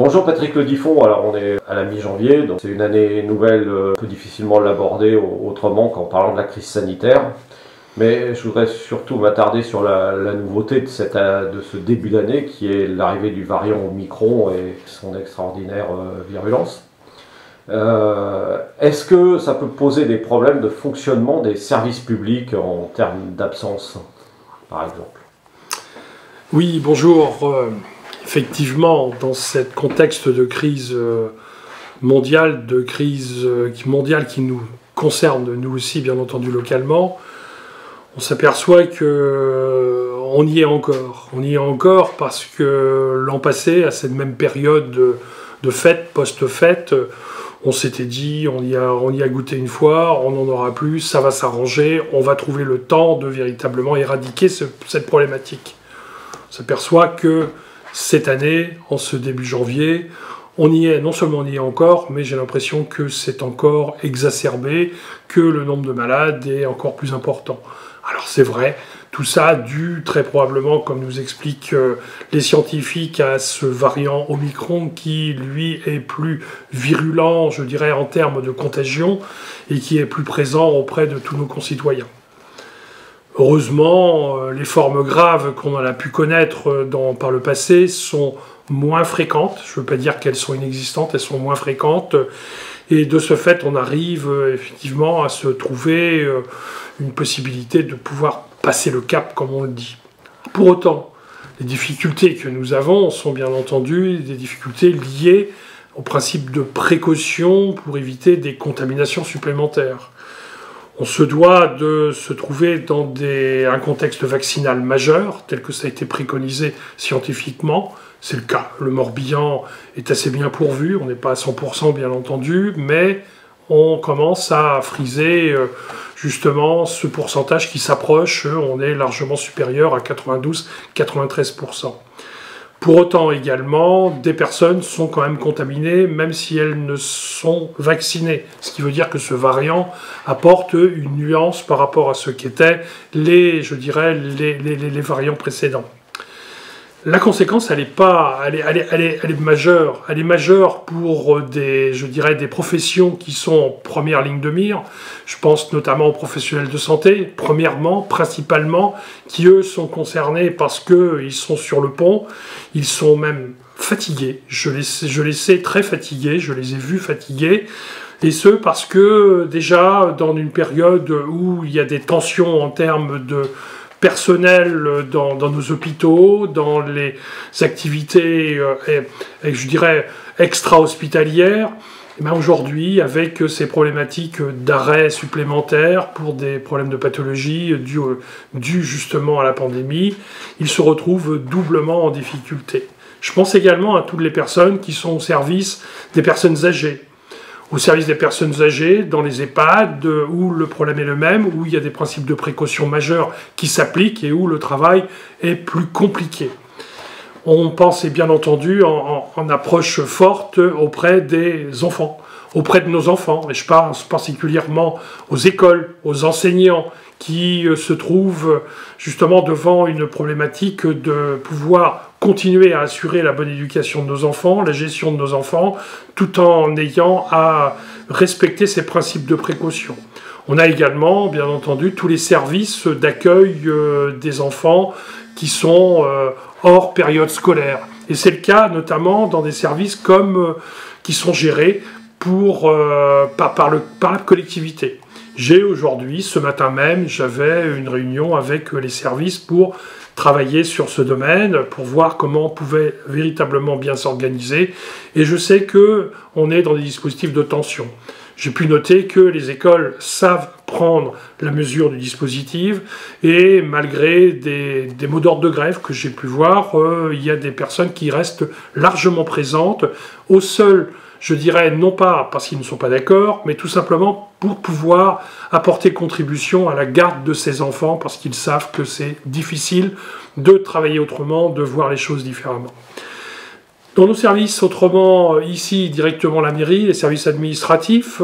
Bonjour Patrick Le Diffon, alors on est à la mi-janvier, donc c'est une année nouvelle, on peut difficilement l'aborder autrement qu'en parlant de la crise sanitaire. Mais je voudrais surtout m'attarder sur la nouveauté de ce début d'année qui est l'arrivée du variant Omicron et son extraordinaire virulence. Est-ce que ça peut poser des problèmes de fonctionnement des services publics en termes d'absence, par exemple? Oui, bonjour. Effectivement, dans ce contexte de crise mondiale, qui nous concerne nous aussi, bien entendu, localement, on s'aperçoit qu'on y est encore. On y est encore parce que l'an passé, à cette même période de fête, post-fête, on s'était dit, on y a goûté une fois, on n'en aura plus, ça va s'arranger, on va trouver le temps de véritablement éradiquer cette problématique. On s'aperçoit que cette année, en ce début janvier, on y est, non seulement on y est encore, mais j'ai l'impression que c'est encore exacerbé, que le nombre de malades est encore plus important. Alors c'est vrai, tout ça dû très probablement, comme nous expliquent les scientifiques, à ce variant Omicron qui, lui, est plus virulent, je dirais, en termes de contagion, et qui est plus présent auprès de tous nos concitoyens. Heureusement, les formes graves qu'on a pu connaître par le passé sont moins fréquentes. Je ne veux pas dire qu'elles sont inexistantes, elles sont moins fréquentes. Et de ce fait, on arrive effectivement à se trouver une possibilité de pouvoir passer le cap, comme on le dit. Pour autant, les difficultés que nous avons sont bien entendu des difficultés liées au principe de précaution pour éviter des contaminations supplémentaires. On se doit de se trouver dans un contexte vaccinal majeur, tel que ça a été préconisé scientifiquement. C'est le cas. Le Morbihan est assez bien pourvu, on n'est pas à 100% bien entendu, mais on commence à friser justement ce pourcentage qui s'approche. On est largement supérieur à 92-93%. Pour autant également, des personnes sont quand même contaminées, même si elles ne sont vaccinées. Ce qui veut dire que ce variant apporte une nuance par rapport à ce qu'étaient les variants précédents. La conséquence, elle est majeure. Elle est majeure pour des professions qui sont en première ligne de mire. Je pense notamment aux professionnels de santé, premièrement, principalement, qui eux sont concernés parce qu'ils sont sur le pont. Ils sont même fatigués. Je les sais très fatigués. Je les ai vus fatigués. Et ce, parce que déjà, dans une période où il y a des tensions en termes de personnel dans nos hôpitaux, dans les activités, je dirais, extra-hospitalières, aujourd'hui, avec ces problématiques d'arrêt supplémentaires pour des problèmes de pathologie dus justement à la pandémie, ils se retrouvent doublement en difficulté. Je pense également à toutes les personnes qui sont au service des personnes âgées. Au service des personnes âgées, dans les EHPAD, où le problème est le même, où il y a des principes de précaution majeurs qui s'appliquent et où le travail est plus compliqué. On pense bien entendu en approche forte auprès des enfants, auprès de nos enfants, et je pense particulièrement aux écoles, aux enseignants, qui se trouvent justement devant une problématique de pouvoir continuer à assurer la bonne éducation de nos enfants, la gestion de nos enfants, tout en ayant à respecter ces principes de précaution. On a également, bien entendu, tous les services d'accueil des enfants qui sont hors période scolaire. Et c'est le cas notamment dans des services qui sont gérés par la collectivité. J'ai aujourd'hui, ce matin même, j'avais une réunion avec les services pour travailler sur ce domaine, pour voir comment on pouvait véritablement bien s'organiser. Et je sais qu'on est dans des dispositifs de tension. J'ai pu noter que les écoles savent prendre la mesure du dispositif et malgré des mots d'ordre de grève que j'ai pu voir, il y a des personnes qui restent largement présentes au seul, je dirais, non pas parce qu'ils ne sont pas d'accord, mais tout simplement pour pouvoir apporter contribution à la garde de ces enfants, parce qu'ils savent que c'est difficile de travailler autrement, de voir les choses différemment. Dans nos services, autrement, ici, directement la mairie, les services administratifs,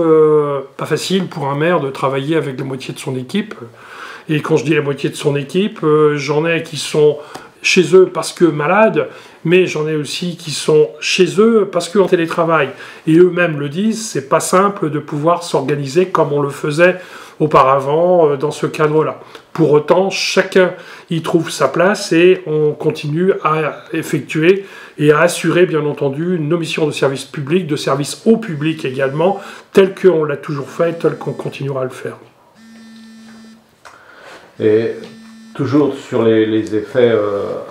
pas facile pour un maire de travailler avec la moitié de son équipe. Et quand je dis la moitié de son équipe, j'en ai qui sont chez eux parce que malades, mais j'en ai aussi qui sont chez eux parce qu'en télétravail. Et eux-mêmes le disent, c'est pas simple de pouvoir s'organiser comme on le faisait auparavant dans ce cadre-là. Pour autant, chacun y trouve sa place et on continue à effectuer et à assurer, bien entendu, nos missions de service public, de service au public également, tel qu'on l'a toujours fait et tel qu'on continuera à le faire. Et toujours sur les effets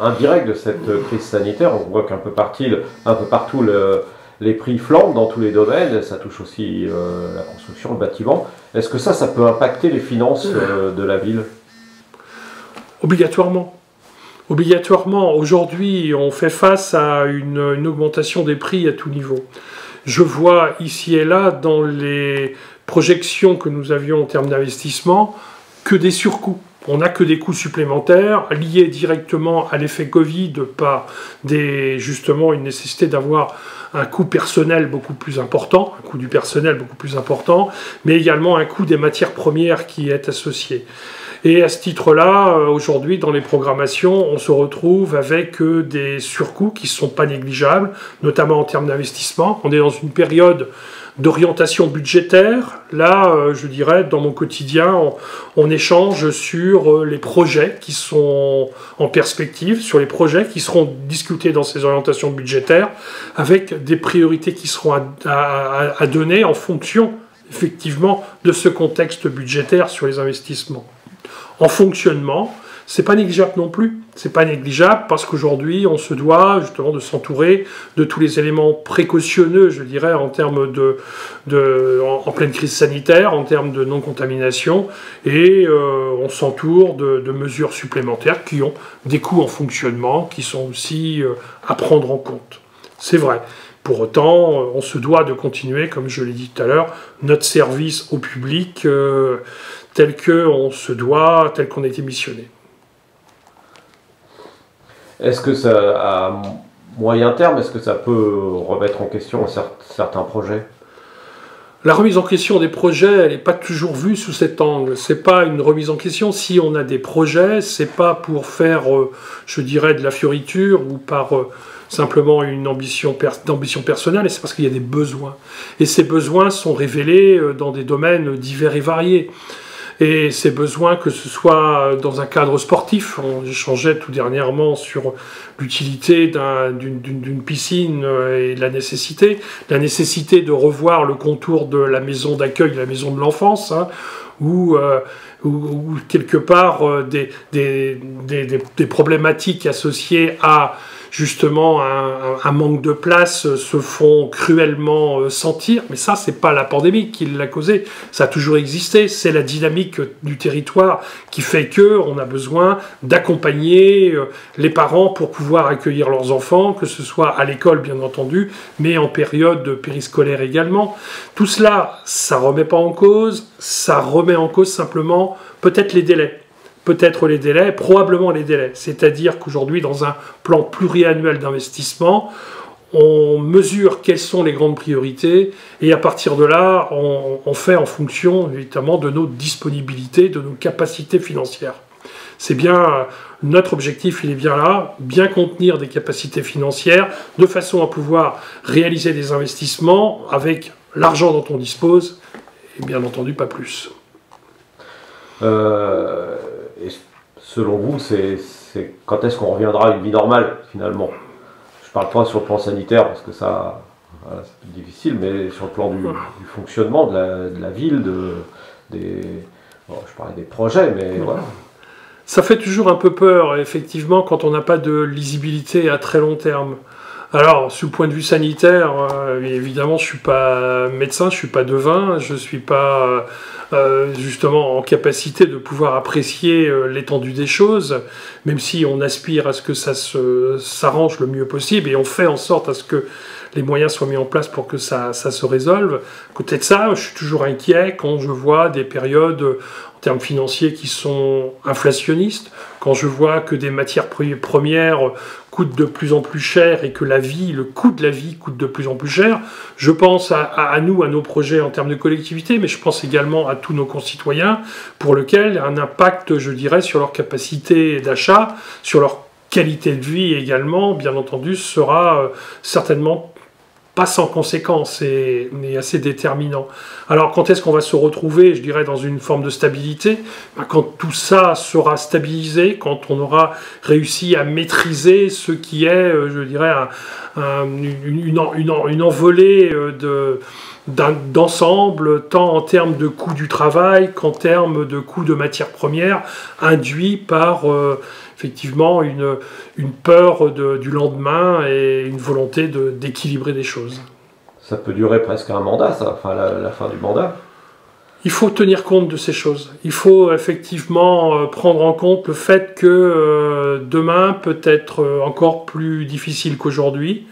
indirects de cette crise sanitaire, on voit qu'un peu partout les prix flambent dans tous les domaines, ça touche aussi la construction, le bâtiment. Est-ce que ça peut impacter les finances de la ville ? Obligatoirement. Obligatoirement. Aujourd'hui, on fait face à une augmentation des prix à tout niveau. Je vois ici et là, dans les projections que nous avions en termes d'investissement, que des surcoûts. On n'a que des coûts supplémentaires liés directement à l'effet Covid par justement une nécessité d'avoir un coût personnel beaucoup plus important, un coût du personnel beaucoup plus important, mais également un coût des matières premières qui est associé. Et à ce titre-là, aujourd'hui, dans les programmations, on se retrouve avec des surcoûts qui ne sont pas négligeables, notamment en termes d'investissement. On est dans une période d'orientation budgétaire. Là, je dirais, dans mon quotidien, on échange sur les projets qui sont en perspective, sur les projets qui seront discutés dans ces orientations budgétaires, avec des priorités qui seront à donner en fonction, effectivement, de ce contexte budgétaire sur les investissements. En fonctionnement, c'est pas négligeable non plus. C'est pas négligeable parce qu'aujourd'hui, on se doit justement de s'entourer de tous les éléments précautionneux, je dirais, en termes en pleine crise sanitaire, en termes de non-contamination, et on s'entoure de mesures supplémentaires qui ont des coûts en fonctionnement, qui sont aussi à prendre en compte. C'est vrai. Pour autant, on se doit de continuer, comme je l'ai dit tout à l'heure, notre service au public tel qu'on se doit, tel qu'on a été missionné. Est-ce que ça, à moyen terme, est-ce que ça peut remettre en question certains projets ? La remise en question des projets, elle n'est pas toujours vue sous cet angle. C'est pas une remise en question. Si on a des projets, c'est pas pour faire, je dirais, de la fioriture ou par simplement une ambition personnelle, et c'est parce qu'il y a des besoins. Et ces besoins sont révélés dans des domaines divers et variés. Et ces besoins, que ce soit dans un cadre sportif, on échangeait tout dernièrement sur l'utilité d'une piscine et la nécessité de revoir le contour de la maison d'accueil, la maison de l'enfance, hein, où quelque part des problématiques associées à justement un manque de place se font cruellement sentir, mais ça c'est pas la pandémie qui l'a causé, ça a toujours existé, c'est la dynamique du territoire qui fait que on a besoin d'accompagner les parents pour pouvoir accueillir leurs enfants, que ce soit à l'école bien entendu, mais en période périscolaire également. Tout cela, ça remet pas en cause, ça remet en cause simplement peut-être les délais. Probablement les délais. C'est-à-dire qu'aujourd'hui, dans un plan pluriannuel d'investissement, on mesure quelles sont les grandes priorités et à partir de là, on fait en fonction évidemment de nos disponibilités, de nos capacités financières. C'est bien notre objectif, il est bien là, bien contenir des capacités financières de façon à pouvoir réaliser des investissements avec l'argent dont on dispose et bien entendu pas plus. Et selon vous, quand est-ce qu'on reviendra à une vie normale, finalement ? Je parle pas sur le plan sanitaire, parce que ça, voilà, c'est plus difficile, mais sur le plan du fonctionnement de la ville, je parlais des projets, mais voilà. Ça fait toujours un peu peur, effectivement, quand on n'a pas de lisibilité à très long terme. Alors, sous le point de vue sanitaire, évidemment, je ne suis pas médecin, je ne suis pas devin, je ne suis pas justement en capacité de pouvoir apprécier l'étendue des choses, même si on aspire à ce que ça s'arrange le mieux possible et on fait en sorte à ce que les moyens soient mis en place pour que ça se résolve. À côté de ça, je suis toujours inquiet quand je vois des périodes en termes financiers qui sont inflationnistes, quand je vois que des matières premières coûtent de plus en plus cher et que le coût de la vie coûte de plus en plus cher. Je pense à nous, à nos projets en termes de collectivité, mais je pense également à tous nos concitoyens pour lesquels un impact, je dirais, sur leur capacité d'achat, sur leur qualité de vie également, bien entendu, sera certainement pas sans conséquence et assez déterminant. Alors quand est-ce qu'on va se retrouver, je dirais, dans une forme de stabilité? Quand tout ça sera stabilisé, quand on aura réussi à maîtriser ce qui est, je dirais, une envolée d'ensemble, tant en termes de coût du travail qu'en termes de coût de matières premières, induit par effectivement une peur du lendemain et une volonté d'équilibrer des choses. Ça peut durer presque un mandat, ça, enfin la fin du mandat. Il faut tenir compte de ces choses. Il faut effectivement prendre en compte le fait que demain peut être encore plus difficile qu'aujourd'hui.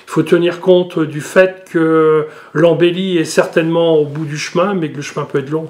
Il faut tenir compte du fait que l'embellie est certainement au bout du chemin, mais que le chemin peut être long.